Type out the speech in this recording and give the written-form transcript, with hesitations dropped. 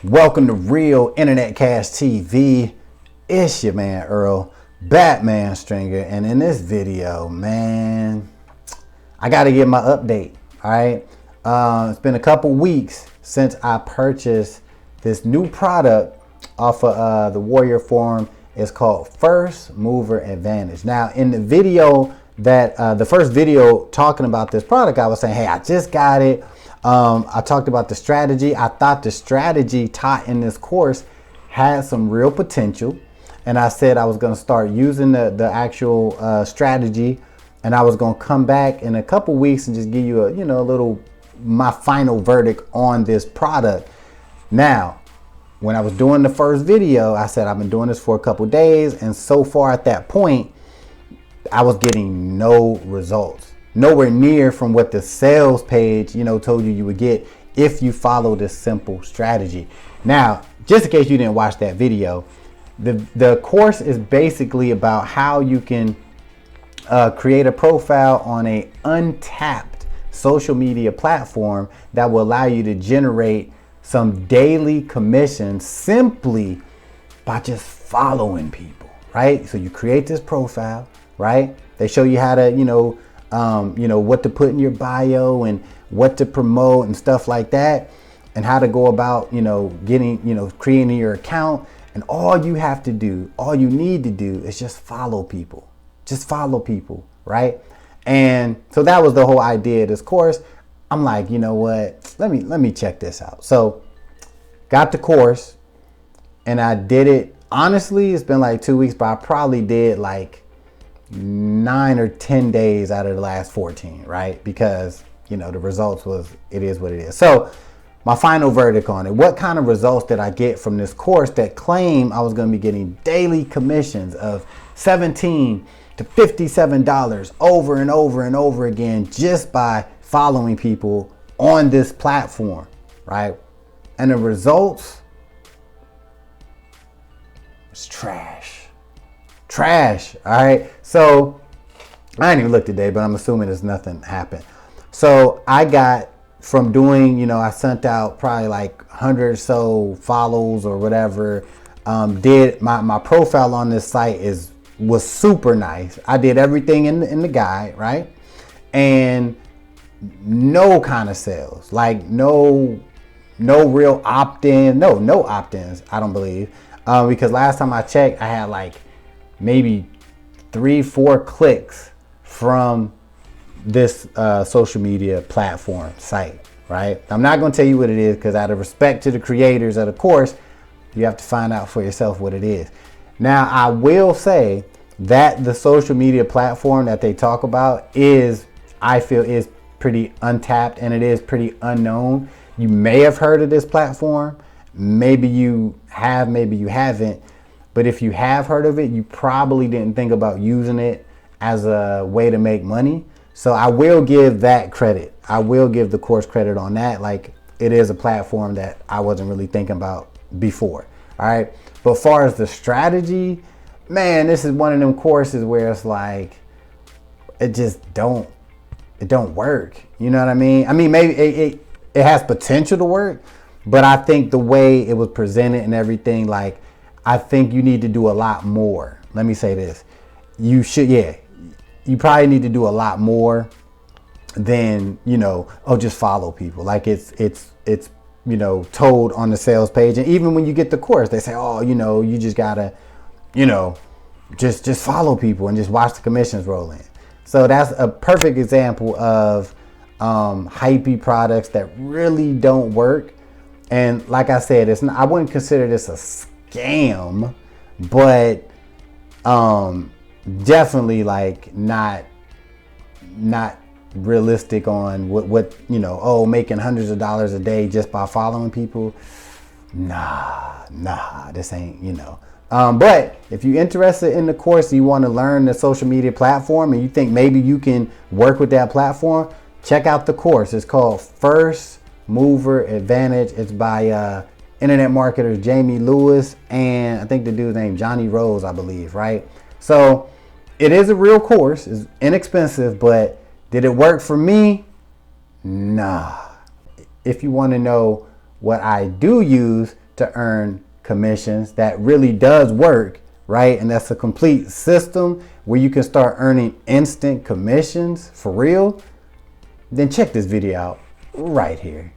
Welcome to Real Internet Cash TV. It's your man Earl, Batman Stringer, and in this video, man, I got to give my update. All right, it's been a couple weeks since I purchased this new product off of the Warrior Forum. It's called First Mover Advantage. Now, in the video that the first video talking about this product, I was saying, hey, I just got it. I talked about the strategy. I thought the strategy taught in this course had some real potential. And I said I was going to start using the actual strategy. And I was going to come back in a couple weeks and just give you my final verdict on this product. Now, when I was doing the first video, I said I've been doing this for a couple days. And so far at that point, I was getting no results. Nowhere near from what the sales page, told you would get if you follow this simple strategy. Now, just in case you didn't watch that video, the course is basically about how you can create a profile on a untapped social media platform that will allow you to generate some daily commissions simply by just following people, right? So you create this profile, right? They show you how to, what to put in your bio and what to promote and stuff like that, and how to go about, creating your account. And all you need to do is just follow people. Just follow people, right? And so that was the whole idea of this course. I'm like, you know what? Let me check this out. So got the course and I did it. Honestly, it's been like 2 weeks, but I probably did like 9 or 10 days out of the last 14, right? Because, the results it is what it is. So my final verdict on it, what kind of results did I get from this course that claimed I was going to be getting daily commissions of $17 to $57 over and over and over again just by following people on this platform, right? And the results, it's trash. All right. So I didn't even look today, but I'm assuming there's nothing happened. So I got from doing, I sent out probably like 100 or so follows or whatever. Did my profile on this site was super nice. I did everything in the guide, right? And no kind of sales, like no real opt-in, no opt-ins, I don't believe. Because last time I checked, I had like maybe 3-4 clicks from this social media platform site, right? I'm not going to tell you what it is because out of respect to the creators of the course, you have to find out for yourself what it is. Now, I will say that the social media platform that they talk about I feel is pretty untapped and it is pretty unknown. You may have heard of this platform. Maybe you have, maybe you haven't. But if you have heard of it, you probably didn't think about using it as a way to make money. So I will give that credit. I will give the course credit on that. Like, it is a platform that I wasn't really thinking about before. All right. But as far as the strategy, man, this is one of them courses where it's like, it don't work. You know what I mean? I mean, maybe it has potential to work, but I think the way it was presented and everything, like, I think you need to do a lot more. Let me say this. You probably need to do a lot more than, just follow people. Like it's told on the sales page. And even when you get the course, they say, you just gotta, just follow people and just watch the commissions roll in. So that's a perfect example of hypey products that really don't work. And like I said, I wouldn't consider this a scam, but definitely like not realistic on what making hundreds of dollars a day just by following people. Nah, this ain't, but if you're interested in the course, you want to learn the social media platform and you think maybe you can work with that platform, check out the course. It's called First Mover Advantage. It's by internet marketer Jamie Lewis and I think the dude's name Johnny Rose, I believe, right? So it is a real course. It's inexpensive, but did it work for me? Nah. If you want to know what I do use to earn commissions that really does work, right? And that's a complete system where you can start earning instant commissions for real, then check this video out right here.